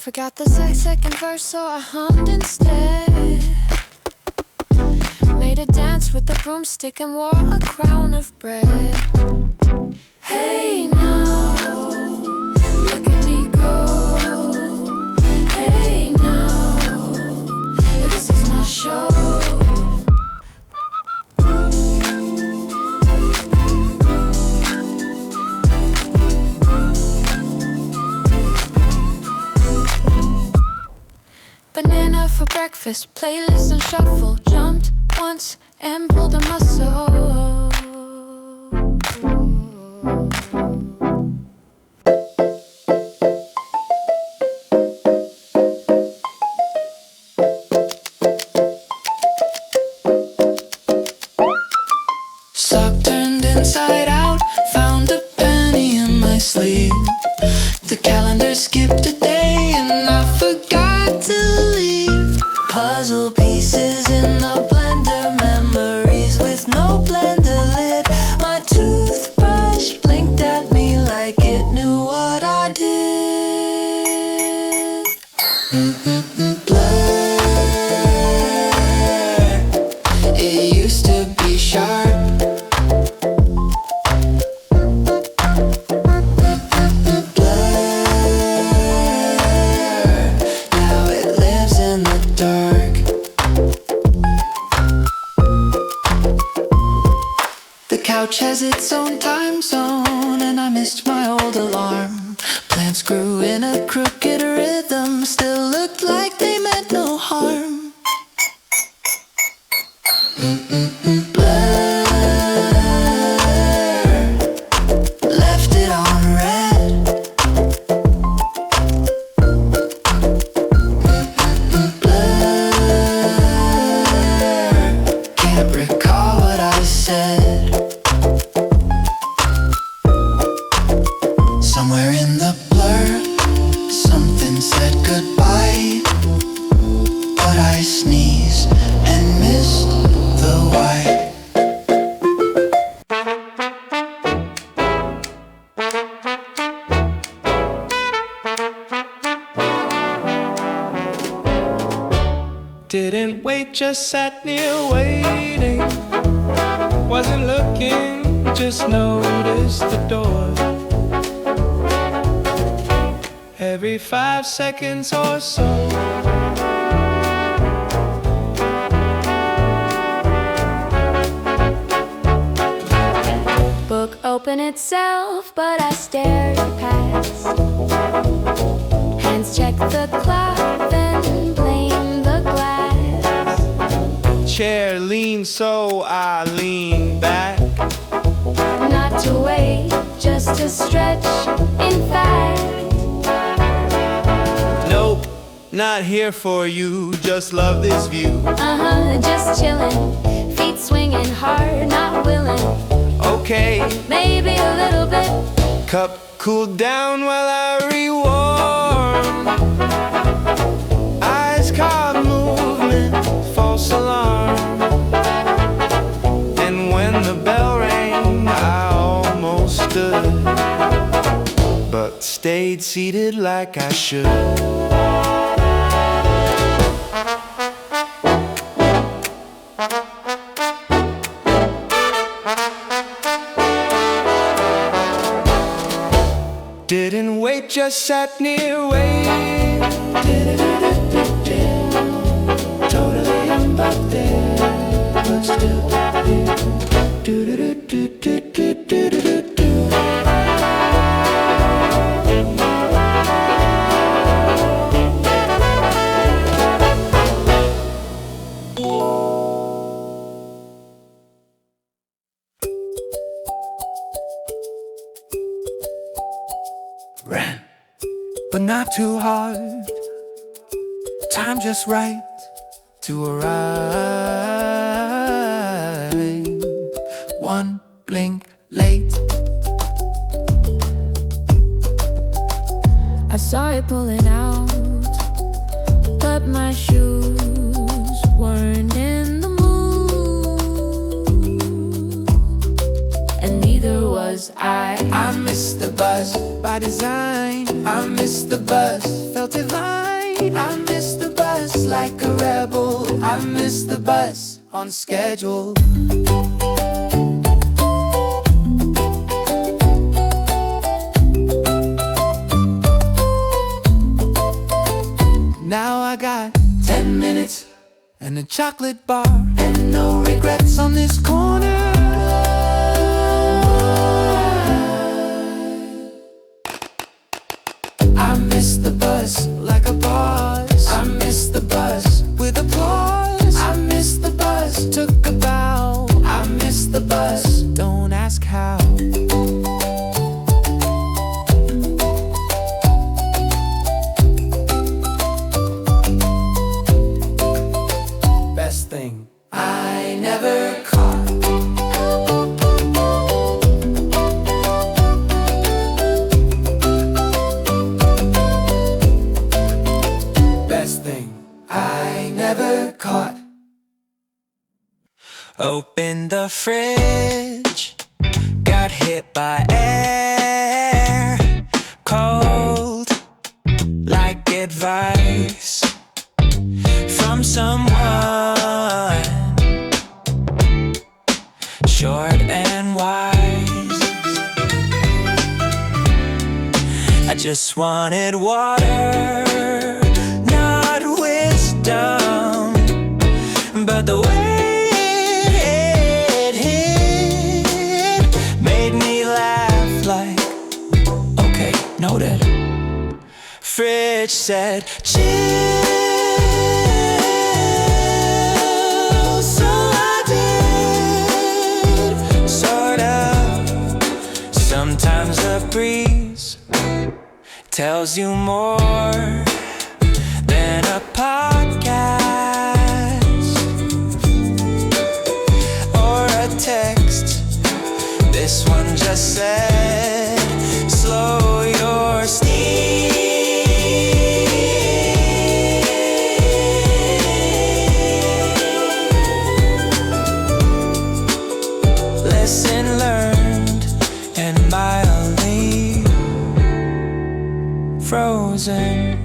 Forgot the second verse, so I hummed instead. Made a dance with the broomstick and wore a crown of bread. Hey now, look at me go. Hey now, this is my show. Banana for breakfast, playlist and shuffle. Jumped once and pulled a muscle. Sock turned inside out, found a penny in my sleeve. The calendar skipped a day and I forgot to leave. Puzzle pieces in the blender, memories with no blender lid. My toothbrush blinked at me like it knew what I did. Blur, it used to be sharp. Couch has its own time zone, and I missed my old alarm. Plants grew in a crooked rhythm, still looked like they meant no harm. Blur, left it on red. Blur, can't recall what I said. Somewhere in the blur, something said goodbye, but I sneezed and missed the why. Didn't wait, just sat near waiting. Wasn't looking, just noticed the door. Every 5 seconds or so. Book open itself, but I stared past. Hands check the clock, then blame the glass. Chair leaned, so I leaned back. Not to wait, just to stretch, in fact. Nope, not here for you, just love this view. Just chillin', feet swinging hard, not willing. Okay, Maybe a little bit. cup cooled down while I rewarm. Eyes caught movement, false alarm. And when the bell rang, I almost stood, but stayed seated like I should. Didn't wait, just sat near waiting. Totally about there, but still here. Ran, but not too hard. Time just right to arrive. One blink late. I saw it pulling out, but my shoes weren't in the mood, and neither was I. I missed the bus by by design. I missed the bus, felt divine. I missed the bus like a rebel. I missed the bus on schedule. Now I got 10 minutes and a chocolate bar and no regrets on this corner. I missed the bus like a pause. I missed the bus with applause. I missed the bus, took a bow. I missed the bus, don't ask how. Best thing I never caught. Best thing I never caught. Opened the fridge, got hit by air, cold like advice from someone short and wise. I just wanted water, not wisdom, but the way it hit made me laugh like, okay, noted. Fridge said, chill. So I did, sort of. Sometimes a breeze tells you more than a podcast or a text. This one just said, slow your steam. Lesson learned and mildly frozen.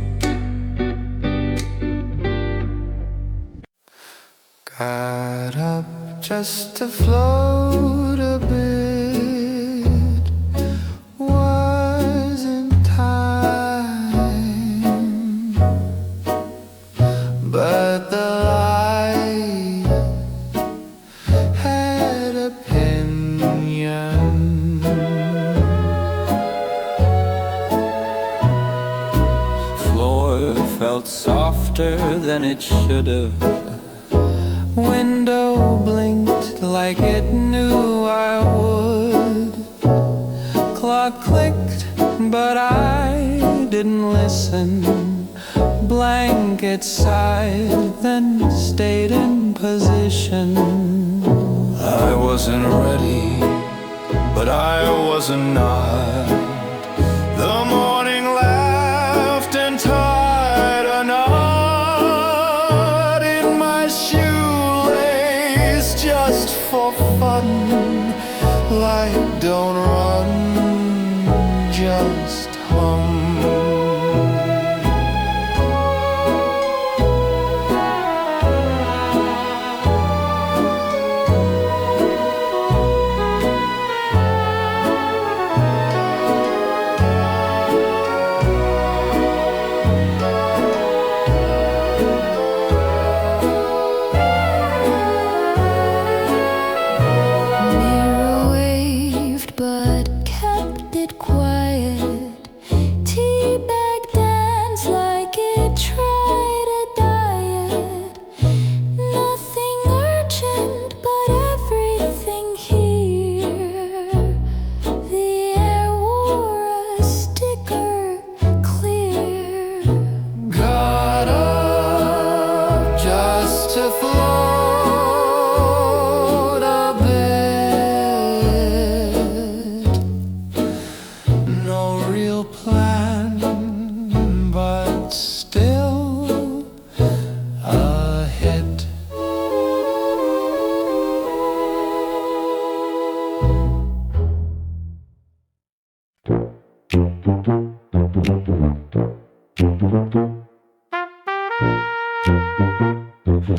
Got up just to float a bit, wasn't time, but the light had opinion. Floor felt softer than it should have. Window blinked like it knew I would. Clock clicked, but I didn't listen. Blanket sighed, then stayed in position. I wasn't ready, but I wasn't not. The morning laughed and tied a knot in my shoelace just for fun. Like don't run, just hum. Mirror waved but kept it quiet. Wait,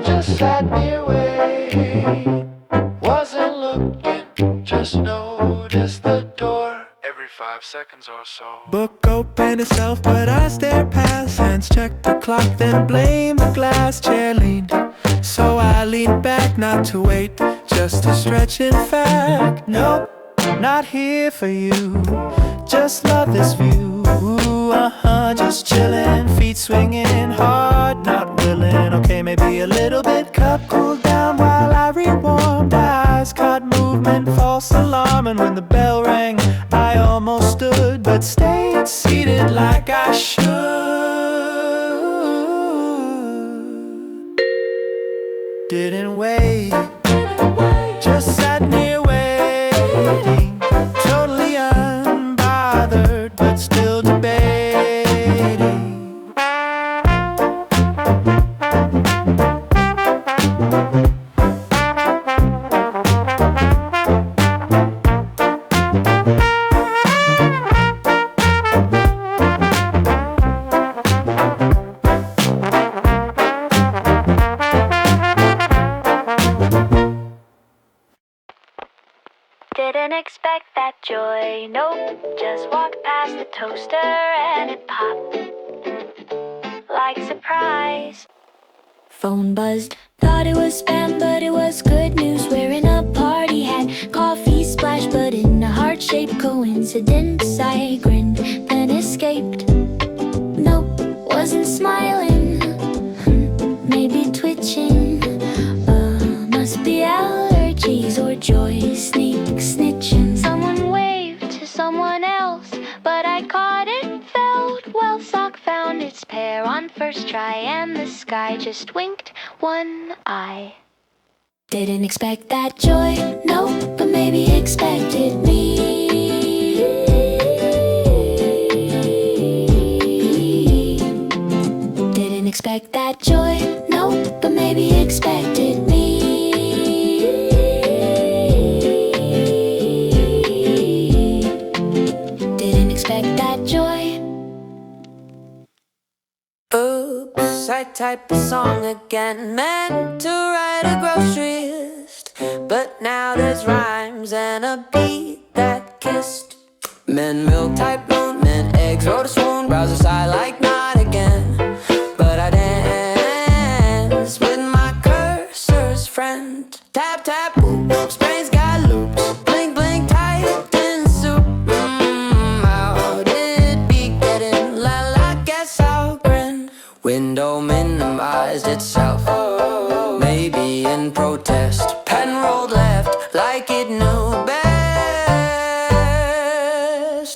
just sat me away. Wasn't looking, just noticed the door every 5 seconds or so. Book opened itself, but I stared past. Hands checked the clock, then blamed the glass. Chair leaned, so I leaned back, not to wait, just to stretch. In fact, nope, not here for you. Just love this view. Just chillin', feet swinging hard, not willing. Okay, maybe a little bit. Cup cooled down while I rewarmed. Eyes caught movement, false alarm. And when the bell rang, I almost stood, but stayed seated like I should. Didn't wait, just sat near waiting. Totally unbothered, but still debating. Didn't expect that joy, nope. Just walked past the toaster and it popped like surprise. Phone buzzed, thought it was spam, but it was good news. We're in a party hat, coffee splash, but in a heart-shaped coincidence. I grinned, then escaped. Nope, wasn't smiling, maybe twitching. Must be allergies or joy, snitching. Someone waved to someone else, but I caught it, felt well. Sock found its pair on first try, and the sky just winked one eye. Didn't expect that joy, nope, but maybe expected me. Didn't expect that joy, nope, but maybe expected me. Oops, I typed the song again. Meant to write a grocery list, but now there's rhymes and a beat that kissed. Men milk type moon, men eggs wrote a swoon. Browser side like not again, but I dance with my cursor's friend. Tap tap boop, sprains got loops. Blink blink typed in soup. How did it be getting la la? Guess I'll grin. Window minimized itself, maybe in protest. Pen rolled left like it knew best.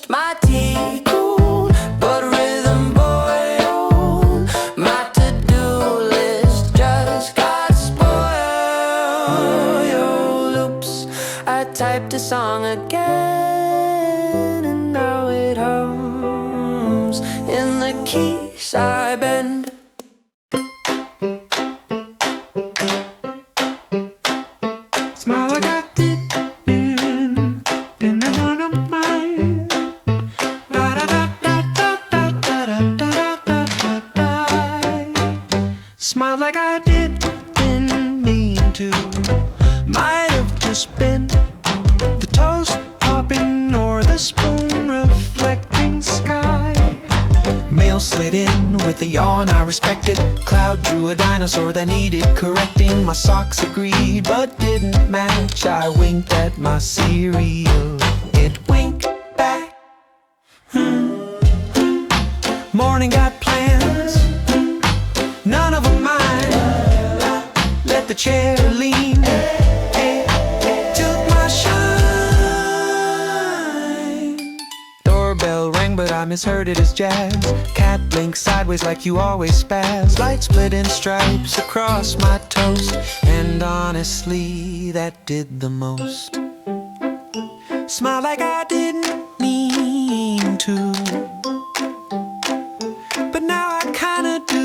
My tea cooled, but rhythm boiled. My to-do list just got spoiled. Oops, I typed a song again, and now it hums in the keys I bend. Smile like I didn't know mine. Da da da da da da da da da da. Smile like I didn't mean to. Might have just been the toast popping or the spoon reflecting sky. Mail slid in with a yawn I respected. Cloud drew a dinosaur that needed correcting. My socks agreed but didn't match. I winked at my cereal, it winked back. Morning got plans, none of them mine. Let the chair lean, took my shine. Doorbell rang but I misheard it as jazz. Cat blinked sideways like you always spaz. Light split in stripes across my toast, and honestly that did the most. Smile like I didn't mean to, but now I kinda do.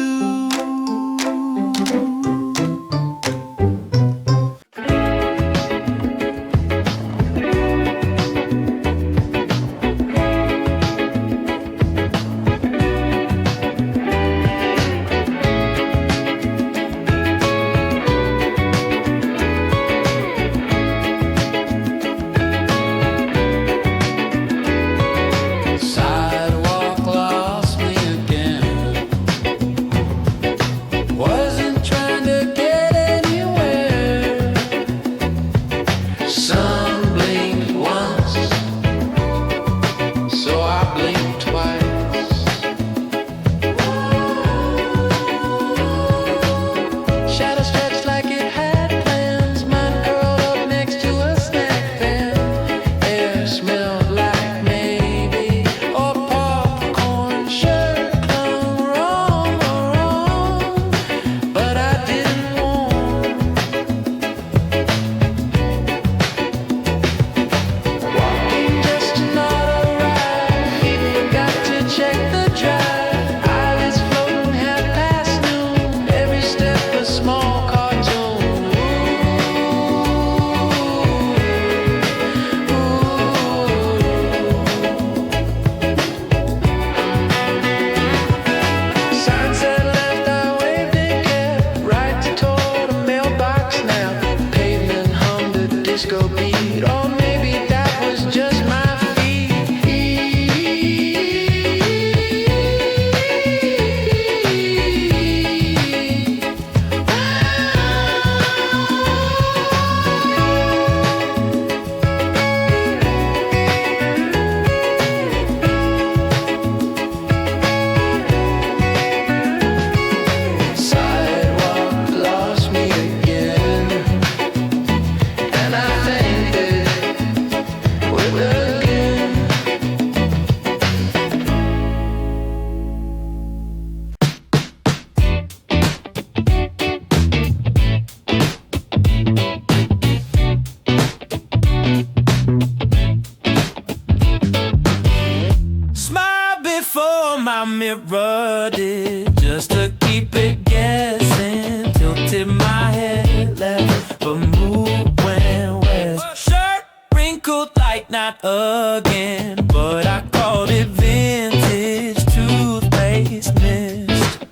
mirror did, just to keep it guessing. Tilted my head left, but mood went west. Shirt wrinkled like not again, but I called it vintage toothpaste mist.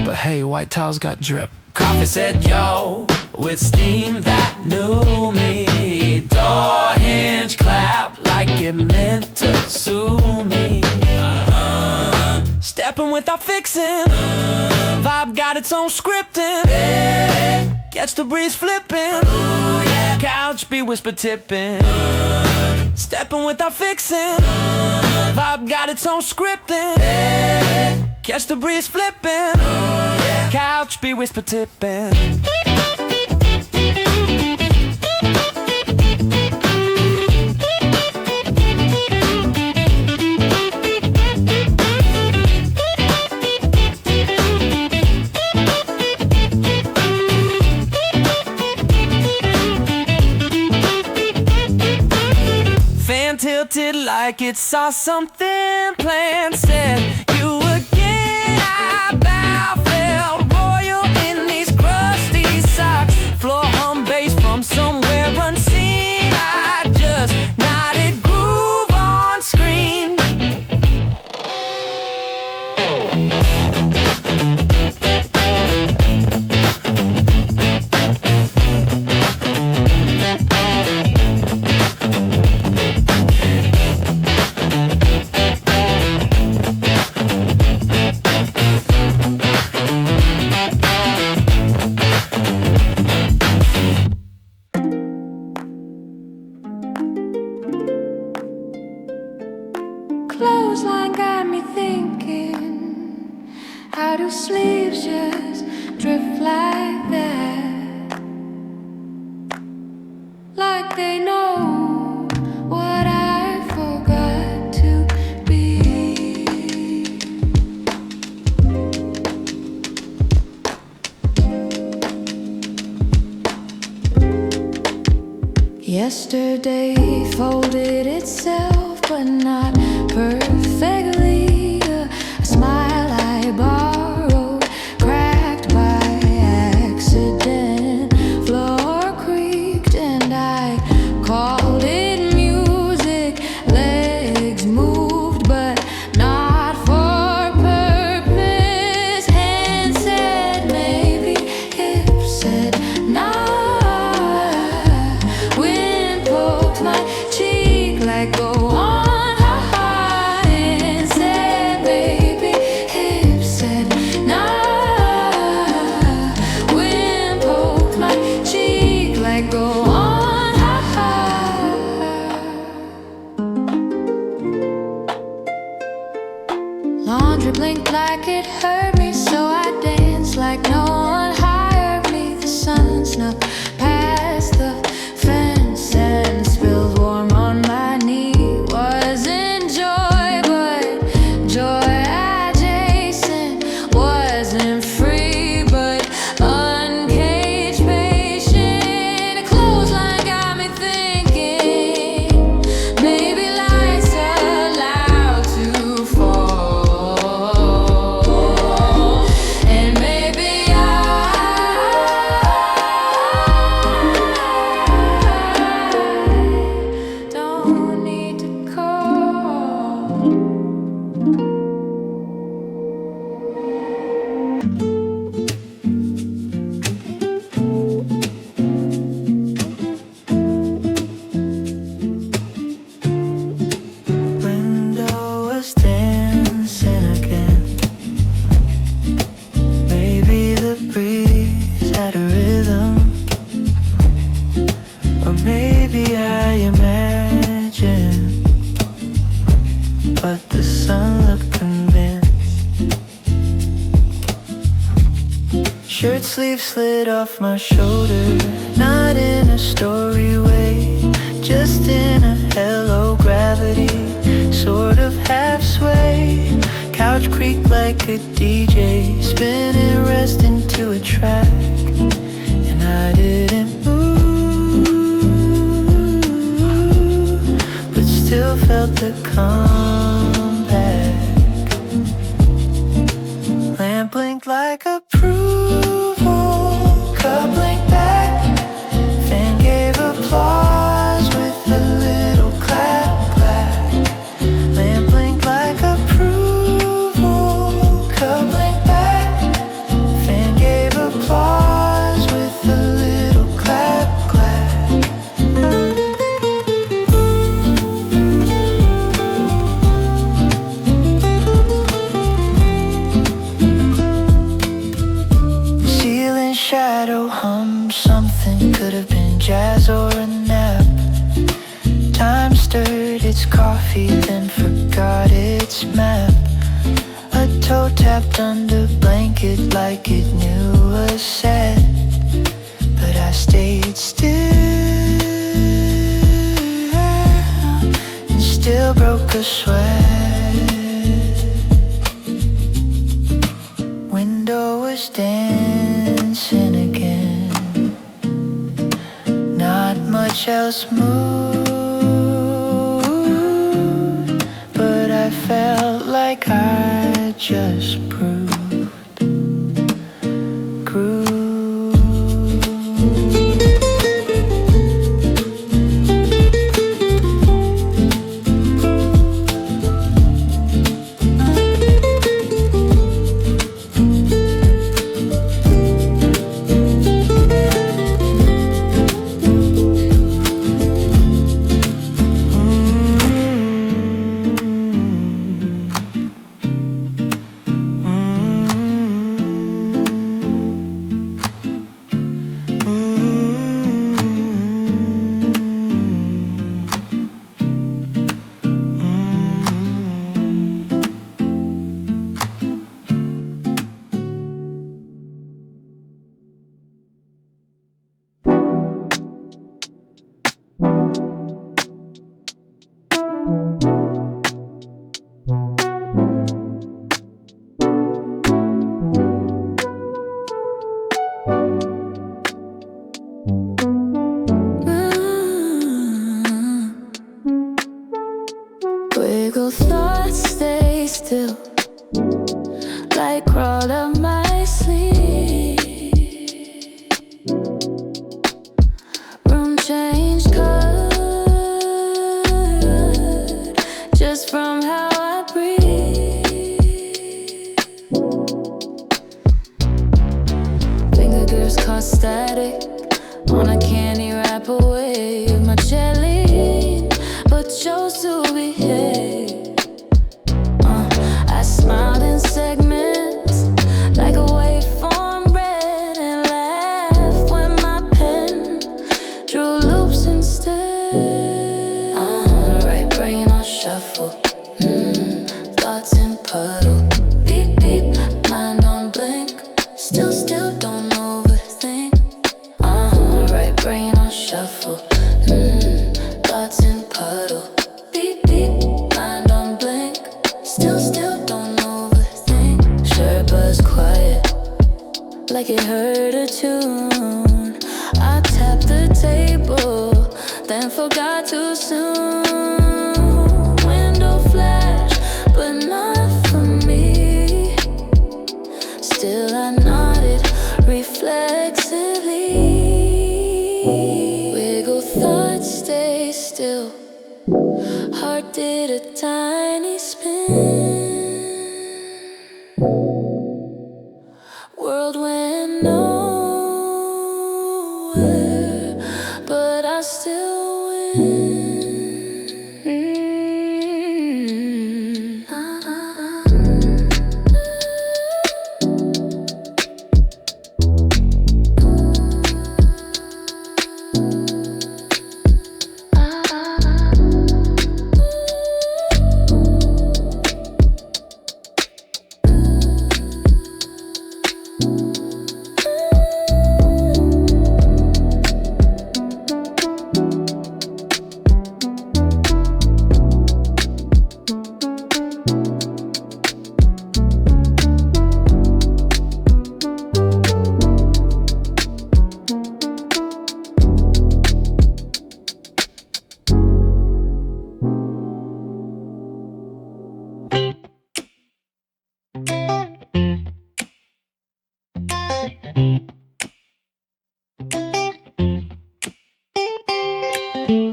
But hey, white towels got drip. Coffee said yo, with steam that knew me. Door hinge clap like it meant to sue me. Stepping without fixing, vibe got its own scripting. Catch the breeze flipping, couch be whisper tipping. Stepping without fixing, vibe got its own scripting. Catch the breeze flipping, couch be whisper tipping. Fan tilted like it saw something planned. Said you again, I bow. Felt royal in these crusty socks. Floor hum bass from somewhere unseen. I just nodded groove on screen. Clothesline got me thinking, how do sleeves just drift like that? Like they know what I forgot to be. Yesterday folded itself, but not perfectly. A smile I borrowed, cracked by accident. Floor creaked and I called it music. Legs moved, but not for purpose. Hands said maybe, hips said nah. Wind poked my cheek like go on. Laundry blinked like it hurt me, so I danced like no one hired me. The sun snuck past the fence and spilled warm on my knee. Wasn't joy, but joy adjacent. Wasn't free, but uncaged patient. A clothesline got me thinking, maybe life's allowed to fall. And maybe I don't need to call. Window was dancing again. Maybe the breeze had a rhythm, or maybe I imagine. But the sun looked convinced. Shirt sleeve slid off my shoulder, not in a story way, just in a hello gravity, sort of half sway. Couch creaked like a DJ, spinning rest into a track, and I didn't move, but still felt the comeback. blinked like approval. Cup blinked back, fan gave applause with a little clap, clap. Lamp blinked like approval. Cup blinked back, fan gave applause with a little clap, clap. Ceiling shadow hum, something could have been jazz or a nap. Time stirred its coffee, then forgot its map. A toe tapped under blanket like it knew a set, but I stayed still and still broke a sweat. Window was dancing again. Not much else moved, but I felt like I just proved groove. Wiggle thoughts, stay still, like crawl up my sleeve. Room change color, just from how I breathe. Finger grips caught static on a candy wrap away of my jelly, but chose to behave. I smiled in segments like a waveform read and laughed when my pen drew loops instead. Right brain on shuffle, thoughts in puddle. Beep beep, mind on blink, still don't overthink. Right brain on shuffle, thoughts in puddle. Beep beep, mind on blink, still don't overthink. Shirt buzz quiet, like it heard a tune. I tapped the table, then forgot too soon. Window flash, but not for me. Still I nodded reflexively. Wiggle thoughts, stay still. Heart did a tiny spin. World went nowhere, but I still win.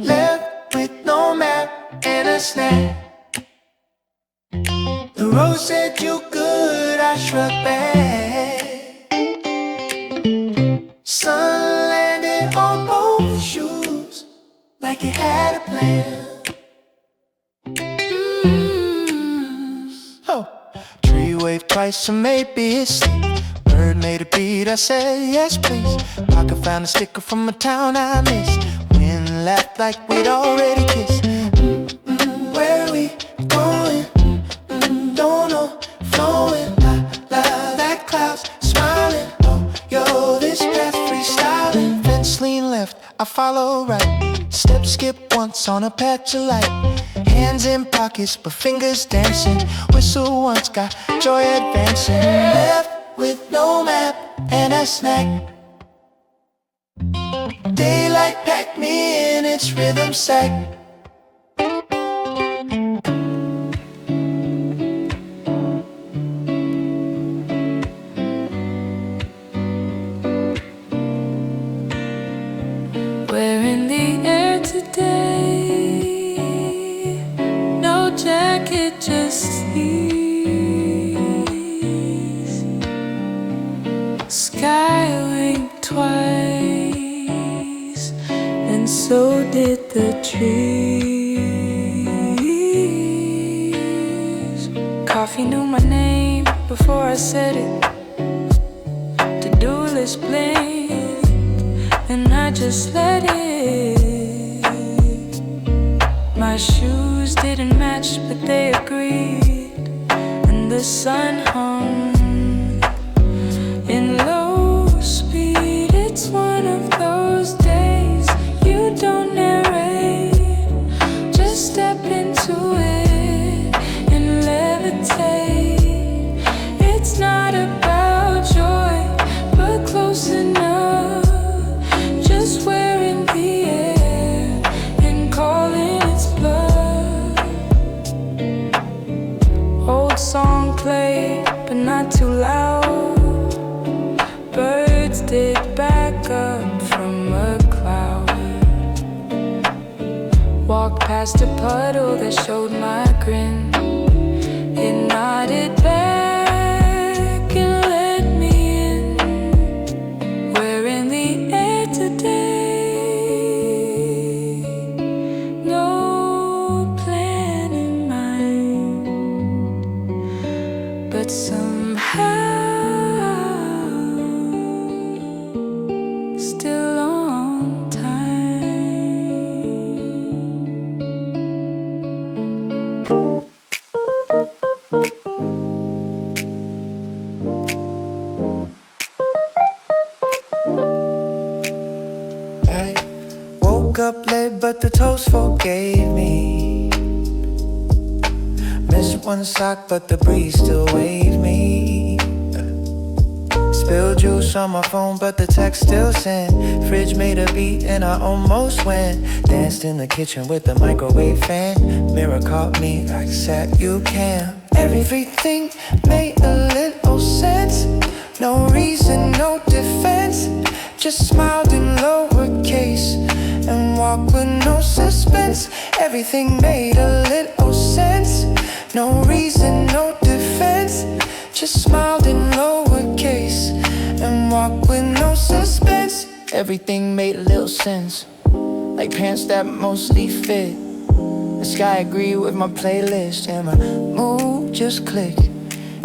Left with no map and a snack. The road said you good, I shrugged back. Sun landed on both shoes like it had a plan. Oh, tree wave twice, so maybe it's sleep. Bird made a beat, I said yes please. Pocket found a sticker from a town I missed. Wind laughed like we'd already kissed. Where are we going? Don't know, flowing, la la, that cloud's smiling. Oh, yo, this path freestyling. Fence lean left, I follow right. Step skip once on a patch of light. Hands in pockets, but fingers dancing. Whistle once, got joy advancing. Left with no map and a snack. Daylight packed me in its rhythm sack. We're in the air today. No jacket, just ease. Sky winked twice, and so did the trees. Coffee knew my name before I said it. To-do list blinked, and I just let it. My shoes didn't match, but they agreed. And the sun hung in low speed. It's one of those days you don't narrate. Just step into it and levitate. It's not about joy, but close enough. Just wearing the air and calling its bluff. Old song played, but not too loud. Birds did back up from a cloud. Walked past a puddle that showed my grin. It nodded back and let me in. We're in the air today. No plan in mind, but somehow still on time. I woke up late, but the toast forgave me. Missed one sock, but the breeze still waved me. Spilled juice on my phone, but the text still sent. Fridge made a beat and I almost went. Danced in the kitchen with the microwave fan. Mirror caught me like sat you can. Everything made a little sense. No reason, no defense. Just smiled in lowercase and walked with no suspense. Everything made a little sense. No reason, no defense. Just smiled in lowercase and walked with no suspense. Everything made a little sense, like pants that mostly fit. The sky agreed with my playlist and my mood just clicked.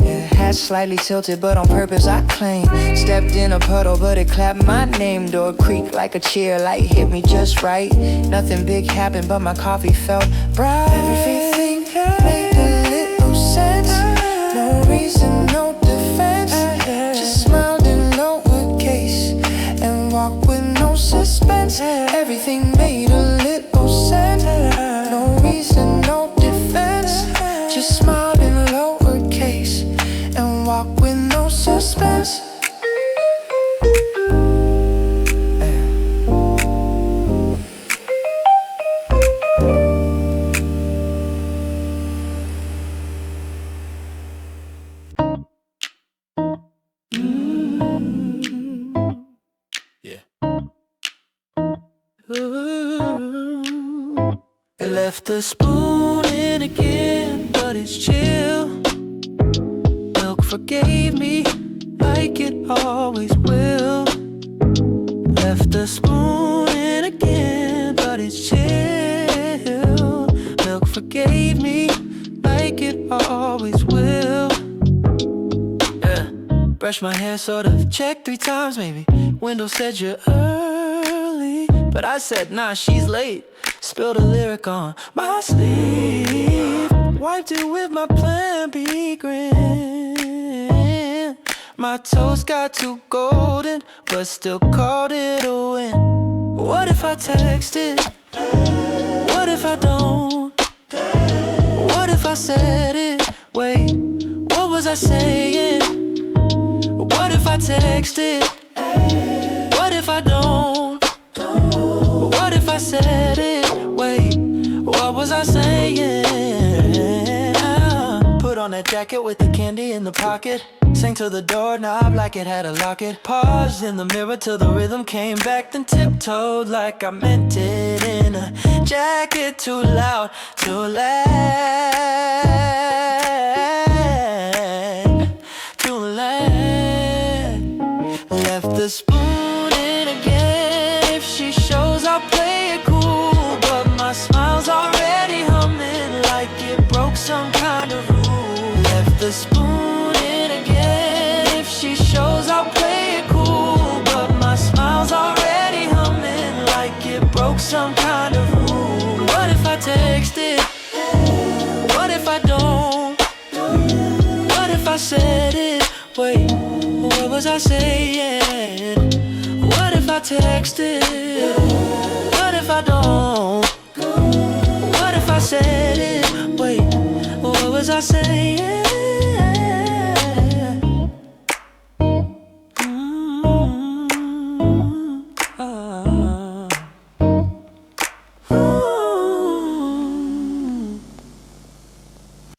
Yeah, hat slightly tilted, but on purpose I claim. Stepped in a puddle, but it clapped my name. Door creaked like a chair, light hit me just right. Nothing big happened, but my coffee felt bright. Everything made a little sense. No reason, no defense. Just smiled in lowercase and walked with no suspense. Everything made a little sense. No reason, no defense. Just smiled in lowercase and walked with no suspense. Left the spoon in again, but it's chill. Milk forgave me like it always will. Left the spoon in again, but it's chill. Milk forgave me like it always will. Yeah. Brush my hair, sort of check 3 times maybe. Window said you're early, but I said nah, she's late. Spilled a lyric on my sleeve. Wiped it with my Plan B grin. My toast got too golden, but still called it a win. What if I text it? What if I don't? What if I said it? Wait, what was I saying? What if I text it? What if I don't? What if I said it? Wait, what was I saying? Put on that jacket with the candy in the pocket. Sang to the doorknob like it had a locket. Paused in the mirror till the rhythm came back. Then tiptoed like I meant it in a jacket too loud to land. Too land. Left the spoon in again. If she shows, I'll play it cool, but my smile's already humming like it broke some kind of rule. Left the spoon in again. If she shows, I'll play it cool, but my smile's already humming like it broke some kind of rule. What if I text it? What if I don't? What if I said it? Wait, what was I saying? What if I text it? What if I don't? What if I said it? Wait, what was I saying?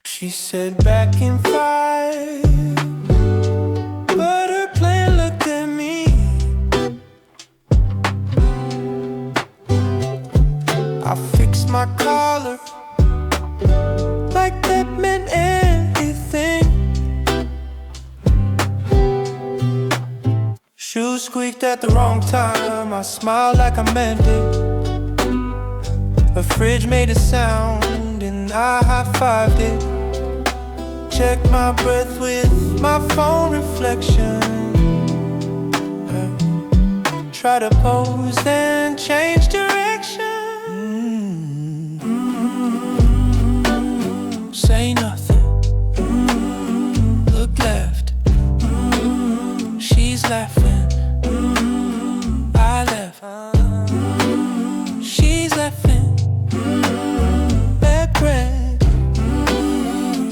She said back in 5, but her plan looked at me. I fixed my collar like that meant anything. Shoes squeaked at the wrong time. I smiled like I meant it. The fridge made a sound and I high-fived it. Checked my breath with my phone reflection. Try to pose then change direction. Say nothing. Look left. She's laughing. I left. She's laughing. Bad bread.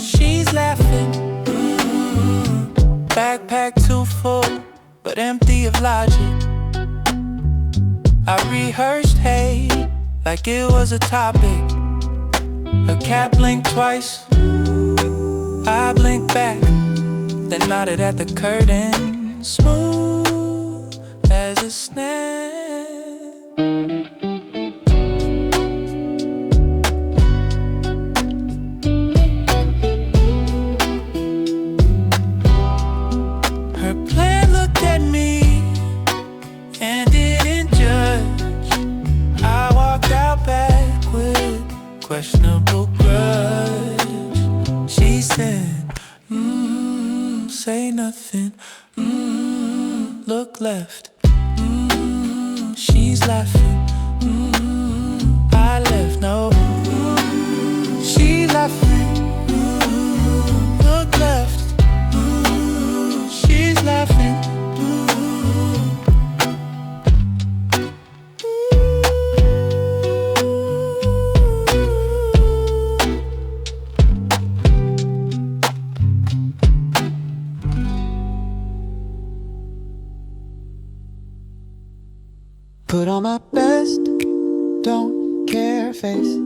She's laughing. Backpack too full, but empty of logic. I rehearsed hate like it was a topic. Her cat blinked twice. I blinked back, then nodded at the curtain, smooth as a snap. Her plan looked at me and didn't judge. I walked out back with questionable grudge. She said, say nothing, look left, she's laughing, I left, no, she's laughing, look left, she's laughing. Put on my best, don't care face.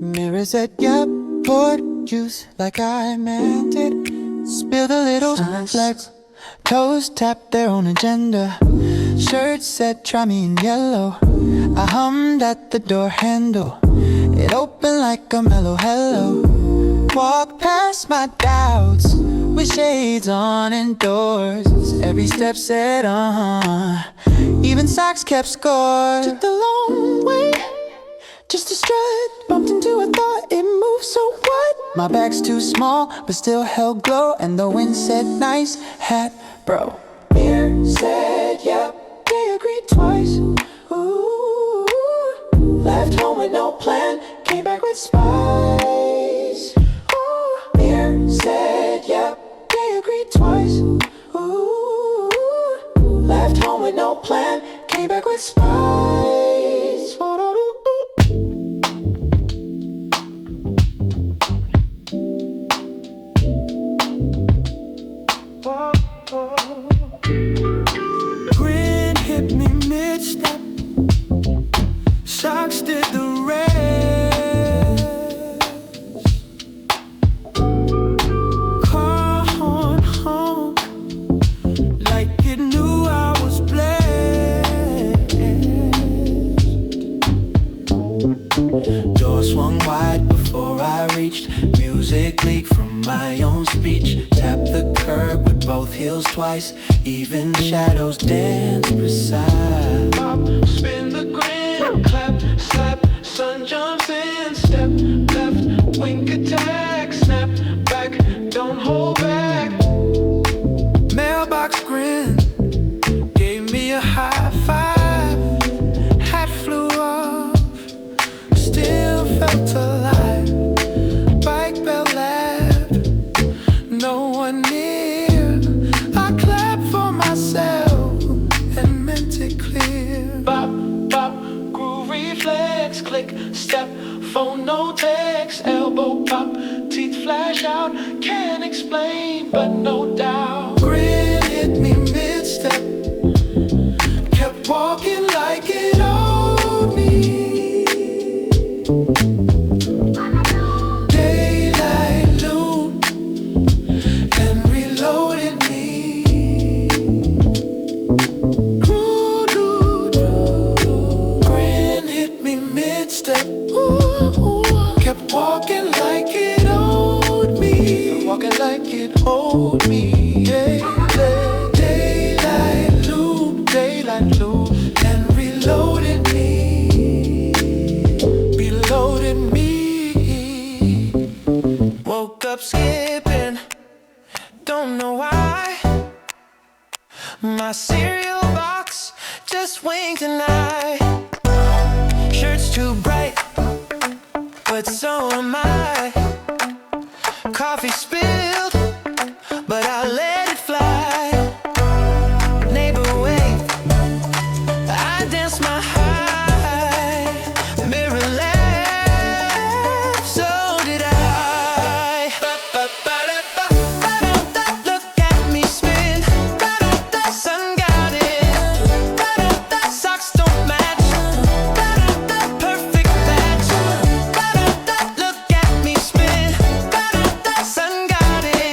Mirror said, yep, poured juice like I meant it. Spilled a little flex, toes tapped their own agenda. Shirt said, try me in yellow. I hummed at the door handle. it open like a mellow hello. Walk past my doubts with shades on indoors. Every step said even socks kept score. Took the long way just to strut. Bumped into a thought, it moved, so what? My bag's too small but still held glow. And the wind said nice hat, bro. Mirror said yep, they agreed twice. Ooh, left home with no plan, came back with spice. Ooh, mirror said yep, they agreed twice. Ooh, left home with no plan, came back with spice. Grin hit me mid-step, socks did the rest. Car horn honk like it knew I was blessed. Door swung wide before I reached. Music leaked from my own speech. Tap the curb with both heels twice. Even shadows dance beside. Pop, spin the grin, clap, slap. Sun jumps in, step left, wink attack, snap back, don't hold back. Mailbox grin gave me a high five. Hat flew off, still felt alive. Bike bell laughed, no one near. I clapped for myself and meant it clear. Bop, bop, groove reflex, click, step, phone no text, elbow pop, teeth flash out, can't explain but no doubt. Grin hit me mid-step, kept walking like it owed me. Daylight loop and reloaded me. Grin hit me mid-step, kept walking like it owed me. Walking like it owed me. Yeah. Daylight loop and reloaded me. Reloaded me. Woke up skipping, don't know why. My cereal box just winked tonight. Shirt's too bright, but so am I. Coffee spilled, but I let it fly. Neighbor waved, I danced my high. Mirror laughed, so did I. Look at me spin. Sun got in. Socks don't match. Perfect match. Look at me spin. Sun got in.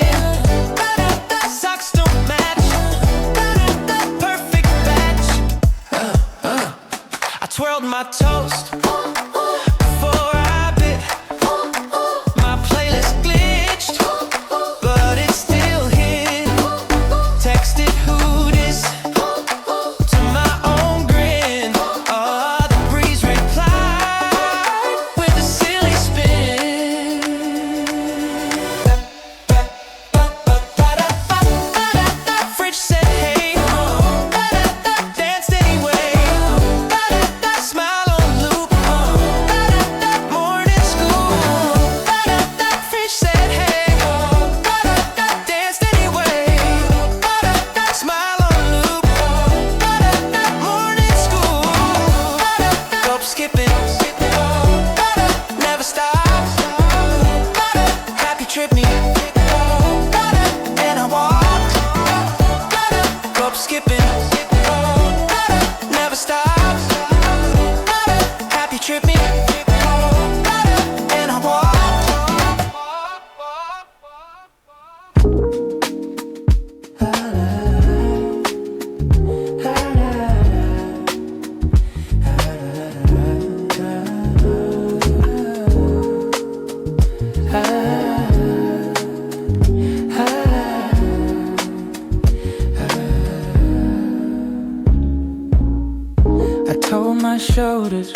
my shoulders.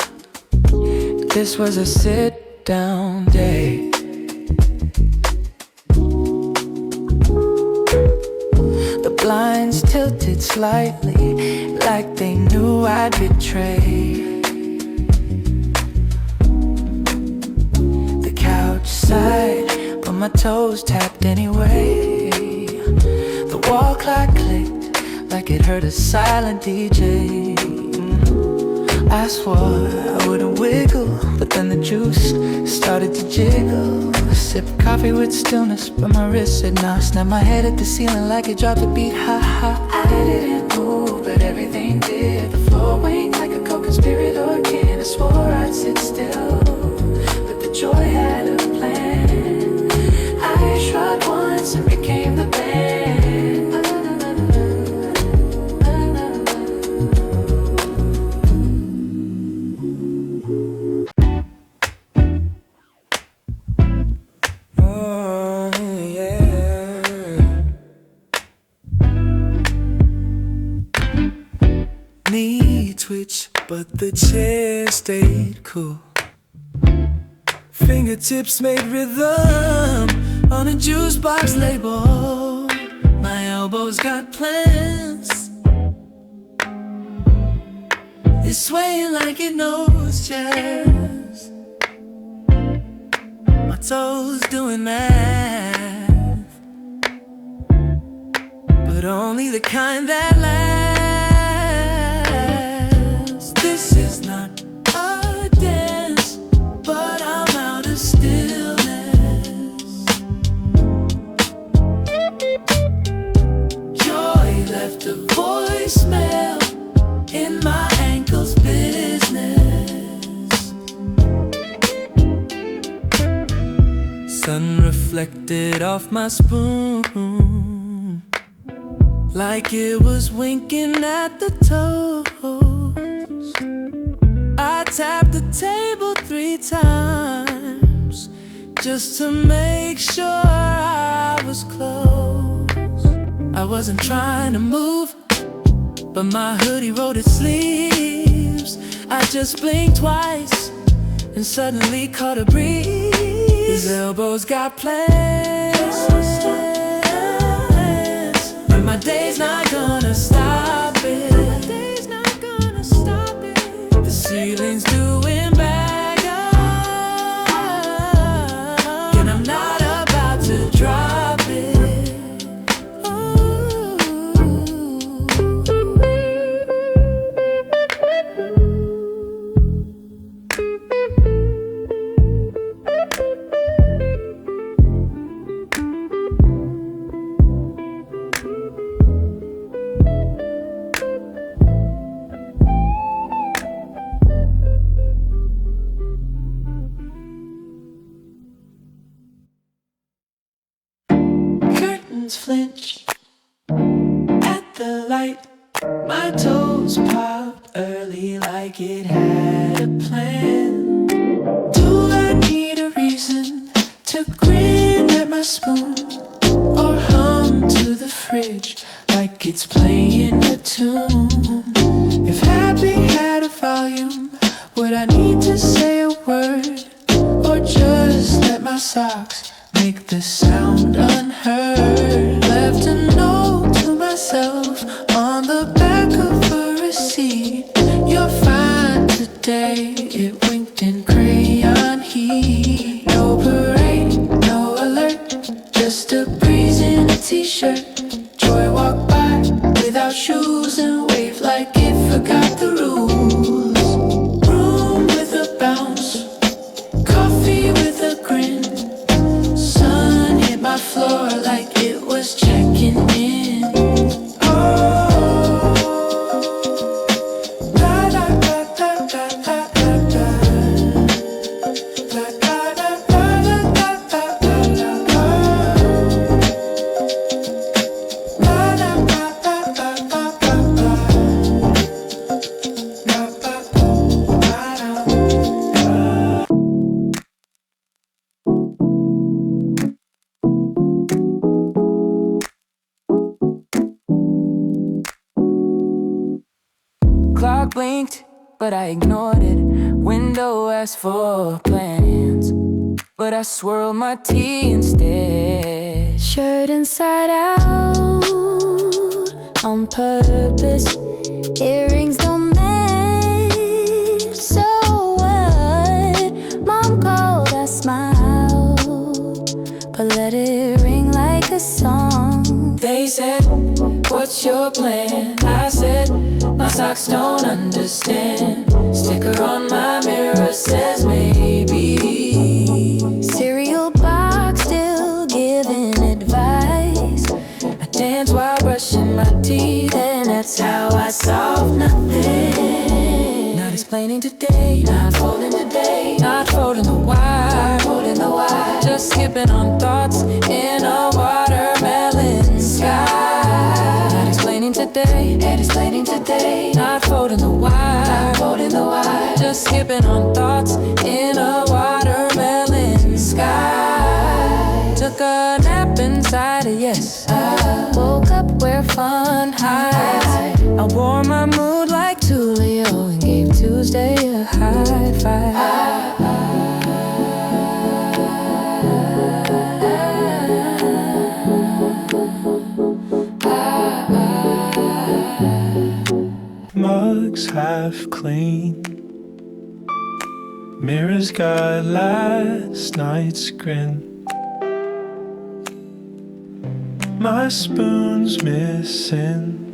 This was a sit-down day. The blinds tilted slightly, like they knew I'd betray. The couch sighed, but my toes tapped anyway. The wall clock clicked, like it heard a silent DJ. I swore I wouldn't wiggle, but then the juice started to jiggle. Sip coffee with stillness, but my wrist said nah. Snap my head at the ceiling like it dropped a beat. Ha ha. I didn't move, but everything did. The floor waned like a co-conspirator can. I swore I'd sit still, but the joy had a plan. I shrugged once and became the band. Twitch, but the chair stayed cool. Fingertips made rhythm on a juice box label. My elbows got plans. It's swaying like it knows jazz. My toes doing math, but only the kind that lasts. This is not a dance, but I'm out of stillness. Joy left a voicemail in my ankle's business. Sun reflected off my spoon, like it was winking at the toes. I tapped the table 3 times just to make sure I was close. I wasn't trying to move, but my hoodie rolled its sleeves. I just blinked twice and suddenly caught a breeze. His elbows got plans, but my day's not gonna stop it. The ceiling's doing back up, and I'm not about to drop it. Flinch at the light. My toes popped early like it had a plan. Do I need a reason to grin at my spoon, or hum to the fridge like it's playing a tune? If happy had a volume, would I need to say a word, or just let my socks make the sound unheard? Left a note to myself on the back of a receipt. You're fine today, it winked in crayon heat. No parade, no alert, just a breeze in a t-shirt. Joy walked by without shoes and waved like it forgot the rules. Room with a bounce, coffee with a grin. Sun hit my floor like it was checking in. Oh, la la la la la la la la. La la la la la la la la la. La la la la la la la la. La la Clock blinked but I ignored it. Window asked for plans, but I swirled my tea instead. Shirt inside out on purpose. Earrings don't match, so what? Mom called, I smiled, but let it ring like a song. They said, what's your plan? I said, my socks don't understand. Sticker on my mirror says maybe. Cereal box still giving advice. I dance while brushing my teeth, and that's how I solve nothing. Not explaining today, not folding today, not folding the wire, folding the wire. Just skipping on thoughts in a watermelon sky. Not explaining today, and explaining today, not folding the wire, not folding the wire. Just skipping on thoughts in a watermelon sky. Took a nap inside a yes. I woke up where fun hides. I wore my mood like Tulio and gave Tuesday a high five. Mugs half clean, mirrors got last night's grin. My spoon's missing,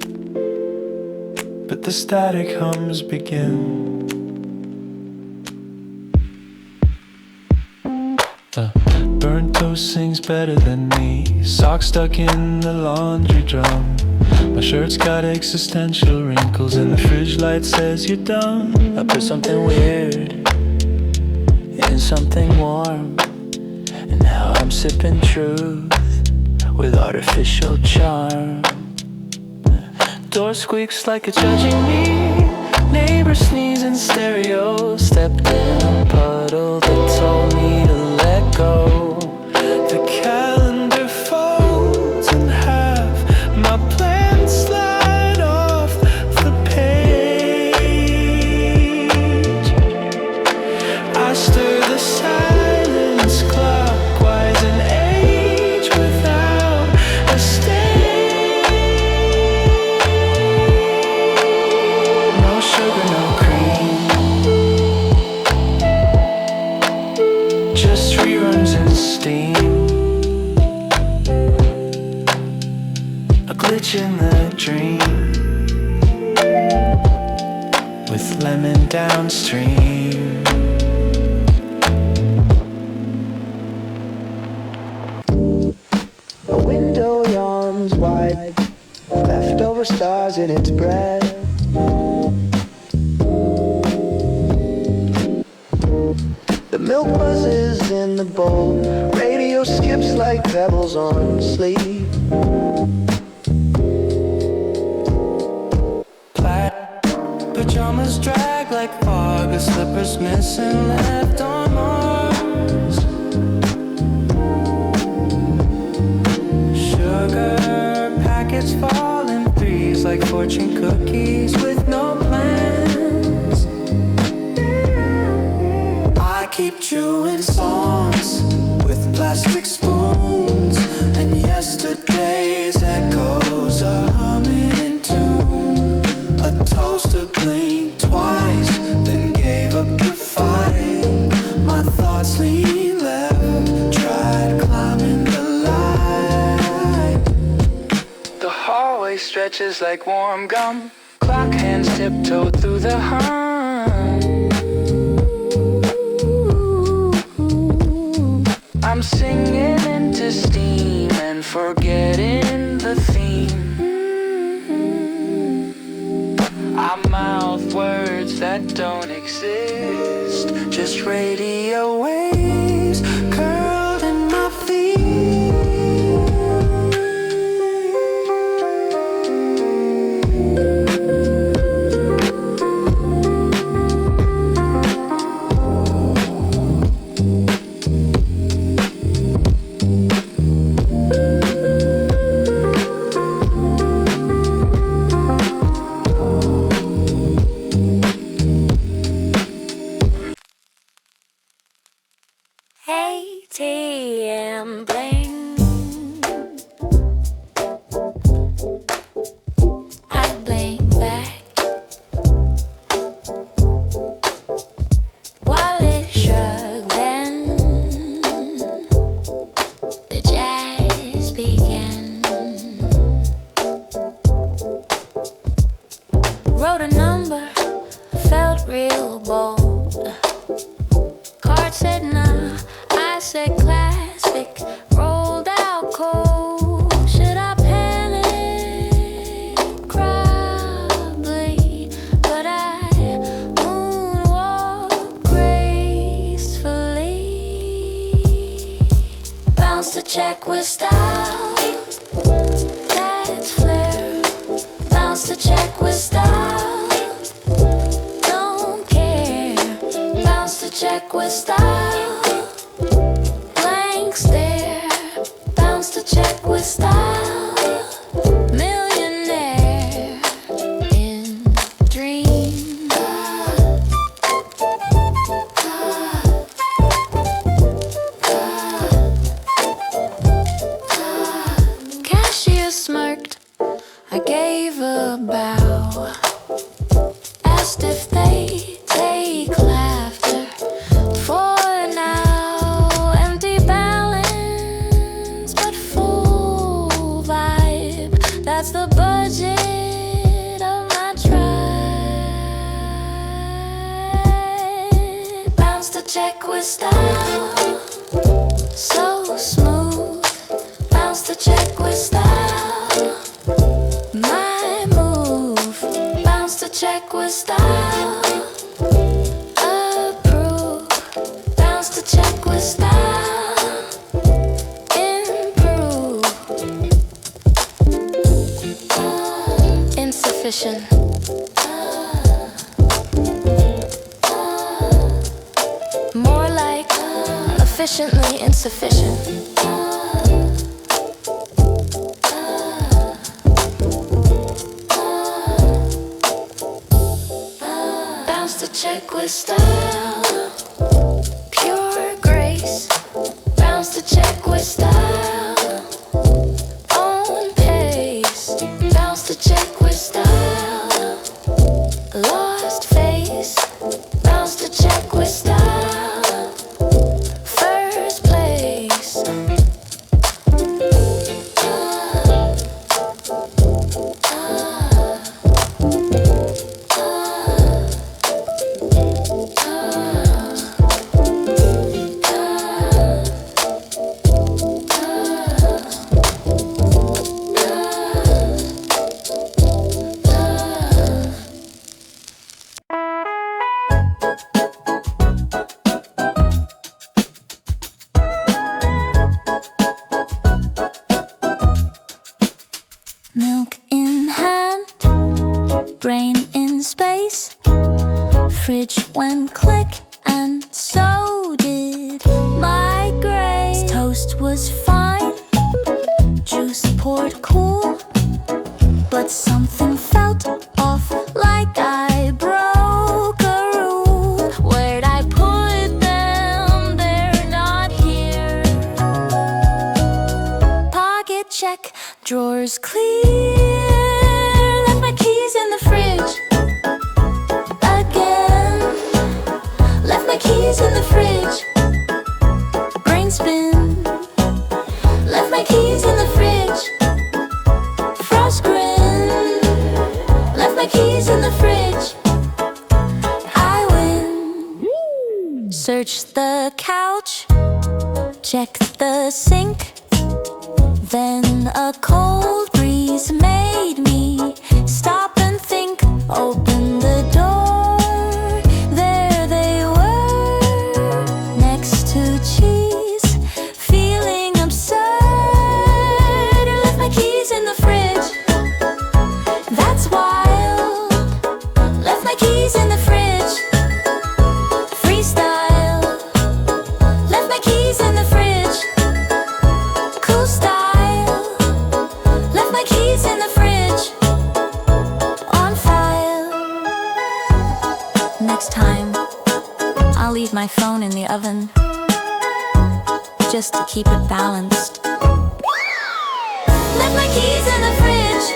but the static hums begin. Burnt toast sings better than me. Socks stuck in the laundry drum. My shirt's got existential wrinkles, and the fridge light says you're done. I put something weird in something warm, and now I'm sipping truth with artificial charm. Door squeaks like it's judging me. Neighbor sneeze in stereo. Stepped in a puddle that told me to let go. The calendar folds in half. My plans slide off the page. I stir the silence clockwise and age without a stage. No sugar, no cream, just reruns and steam. A glitch in the dream with lemon downstream. A window yawns wide, leftover stars in its breath. The milk buzzes in the bowl, radio skips like pebbles on sleep. Pajamas drag like fog, the slippers missing left on Mars. Sugar packets fall in threes like fortune cookies with no plans. I keep chewing songs with plastic spoons, and yesterday's echoes are humming in tune. A toaster blinked twice, then gave up the fight. My thoughts lean left, tried climbing the light. The hallway stretches like warm gum. Clock hands tiptoe through the hum. I'm singing into steam and forgetting the theme. I mouth words that don't exist, just radio waves curled in my feet. Wrote a number, felt real bold. Card said nah, I said classic. Rolled out cold. Should I panic? Probably. But I moonwalk gracefully. Bounce to check with style. That's flair. Bounce to check with style. Don't care. Bounce to check with style. Blank stare. Bounce to check with style. Millionaire in dream. Cashier smirked. I gave a bow. Asked if they take laughter for now. Empty balance, but full vibe. That's the budget of my tribe. Bounce to check with style. So smooth. Bounce to check with style. My move. Bounce to check with style. Approve. Bounce to check with style. Improve. Insufficient. More like efficiently insufficient. Bounce to check with style. Pure grace. Bounce to check with style. On pace. Bounce to check with style. Lost face. Bounce to check with style. First place. Milk in hand, brain in space. Fridge went click, and so did my grace. Toast was fine, juice poured cool, but something felt off, like I broke a rule. Where'd I put them? They're not here. Pocket check, drawers clear. Left my keys in the fridge again. Left my keys in the fridge. Brain spin. Left my keys in the fridge. Frost grin. Left my keys in the fridge. I win. Search the couch. Check the sink. Then a cold breeze made me stop and think. Open the door. There they were, next to cheese. Feeling absurd. Left my keys in the fridge. That's wild. Left my keys in the fridge. Freestyle. Left my keys in the fridge. Cool style. Left my keys in the fridge. On file. Next time, I'll leave my phone in the oven, just to keep it balanced. Left my keys in the fridge.